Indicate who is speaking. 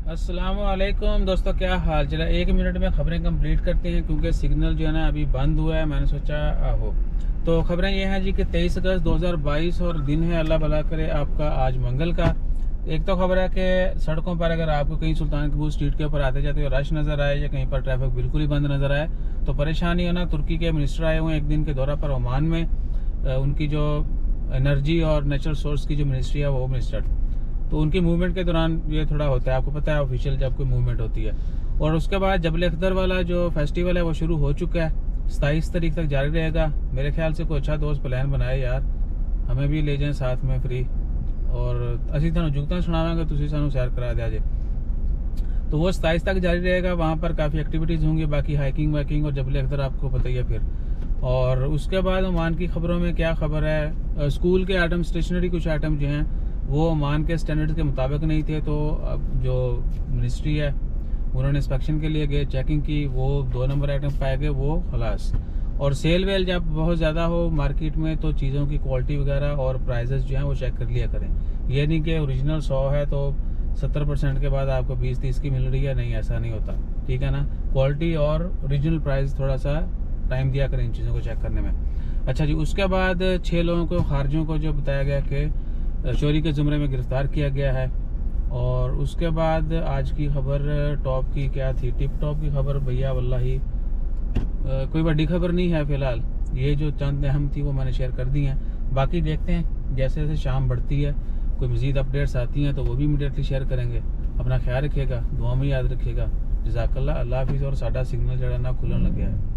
Speaker 1: अस्सलामुअलैकुम दोस्तों, क्या हाल चला। 1 मिनट में खबरें कंप्लीट करते हैं क्योंकि सिग्नल जो है ना अभी बंद हुआ है। मैंने सोचा आहो तो खबरें ये हैं जी कि 23 अगस्त 2022 और दिन है, अल्लाह भला करे आपका, आज मंगल का। एक तो खबर है कि सड़कों पर अगर आपको कहीं सुल्तान कबूर स्ट्रीट के ऊपर आते जाते रश नज़र आए या कहीं पर ट्रैफिक बिल्कुल ही बंद नज़र आए तो परेशानी होना। तुर्की के मिनिस्टर आए हुए हैं एक दिन के दौरा पर ओमान में। उनकी जो एनर्जी और नेचुरल सोर्स की जो मिनिस्ट्री है वो मिनिस्टर, तो उनकी मूवमेंट के दौरान ये थोड़ा होता है। आपको पता है ऑफिशियल जब कोई मूवमेंट होती है। और उसके बाद जबल अख्तर वाला जो फेस्टिवल है वो शुरू हो चुका है, 27 तारीख तक जारी रहेगा। मेरे ख्याल से कोई अच्छा दोस्त प्लान बनाए यार, हमें भी ले जाएं साथ में फ्री, और असी थानू जुगता सुनावांगे, तुसी सानू सैर करा दिया जे। तो वो 27 तक जारी रहेगा। वहाँ पर काफ़ी एक्टिविटीज़ होंगी, बाकी हाइकिंग वाइकिंग और जबल अख्तर आपको पता ही है फिर। और उसके बाद ओमान की खबरों में क्या खबर है, स्कूल के आइटम, स्टेशनरी कुछ आइटम जो हैं वो ओमान के स्टैंडर्ड्स के मुताबिक नहीं थे, तो अब जो मिनिस्ट्री है उन्होंने इंस्पेक्शन के लिए गए, चेकिंग की, वो 2 नंबर आइटम पाए गए, वो खलास। और सेल वेल जब बहुत ज़्यादा हो मार्केट में तो चीज़ों की क्वालिटी वगैरह और प्राइजेस जो हैं वो चेक कर लिया करें। ये नहीं कि ओरिजिनल 100 है तो 70% के बाद आपको 20-30 की मिल रही है, नहीं, ऐसा नहीं होता, ठीक है ना। क्वालिटी और ओरिजिनल प्राइस, थोड़ा सा टाइम दिया करें इन चीज़ों को चेक करने में। अच्छा जी, उसके बाद 6 लोगों को, खारजियों को जो बताया गया कि चोरी के ज़ुमरे में गिरफ्तार किया गया है। और उसके बाद आज की खबर टॉप की क्या थी, टिप टॉप की खबर भैया वल्लाही कोई बड़ी खबर नहीं है फ़िलहाल। ये जो चंद अहम थी वो मैंने शेयर कर दी हैं। बाकी देखते हैं जैसे जैसे शाम बढ़ती है कोई मज़ीद अपडेट्स आती हैं तो वो भी इमीडिएटली शेयर करेंगे। अपना ख्याल रखिएगा, दुआ में याद रखिएगा। जज़ाकल्लाह, अल्लाह हाफिज़। और साडा सिग्नल जड़ा ना खुलन लग गया है।